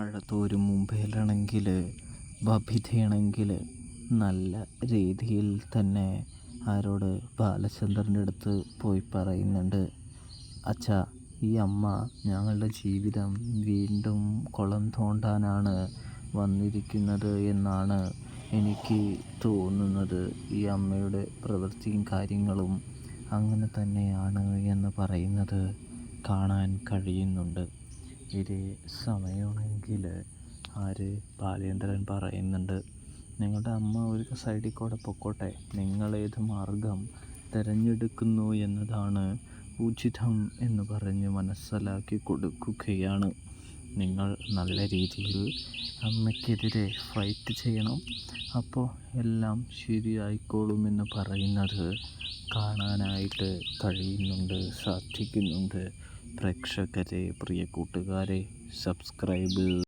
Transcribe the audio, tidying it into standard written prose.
മഴത്തോരും മുമ്പേലാണെങ്കിൽ ബബിതയാണെങ്കിൽ നല്ല രീതിയിൽ തന്നെ ആരോട് ബാലചന്ദ്രൻ്റെ അടുത്ത് പോയി പറയുന്നുണ്ട്. അച്ഛാ, ഈ അമ്മ ഞങ്ങളുടെ ജീവിതം വീണ്ടും കുളം തോണ്ടാനാണ് വന്നിരിക്കുന്നത് എന്നാണ് എനിക്ക് തോന്നുന്നത്. ഈ അമ്മയുടെ പ്രവൃത്തിയും കാര്യങ്ങളും അങ്ങനെ തന്നെയാണ് എന്ന് പറയുന്നത് കാണാൻ കഴിയുന്നുണ്ട്. ഇതേ സമയമാണെങ്കിൽ ബാലേന്ദ്രൻ പറയുന്നുണ്ട്, നിങ്ങളുടെ അമ്മ ഒരു സൈഡിൽ കൂടെ പൊക്കോട്ടെ, നിങ്ങളേത് മാർഗം തിരഞ്ഞെടുക്കുന്നു എന്നതാണ് ഉചിതം എന്ന് പറഞ്ഞ് മനസ്സിലാക്കി കൊടുക്കുകയാണ്. നിങ്ങൾ നല്ല രീതിയിൽ അമ്മയ്ക്കെതിരെ ഫൈറ്റ് ചെയ്യണം, അപ്പോൾ എല്ലാം ശരിയായിക്കോളുമെന്ന് പറയുന്നത് കാണാനായിട്ട് കഴിയുന്നുണ്ട്, സാധിക്കുന്നുണ്ട്. പ്രേക്ഷകരെ, പ്രിയ കൂട്ടുകാരെ, സബ്സ്ക്രൈബ്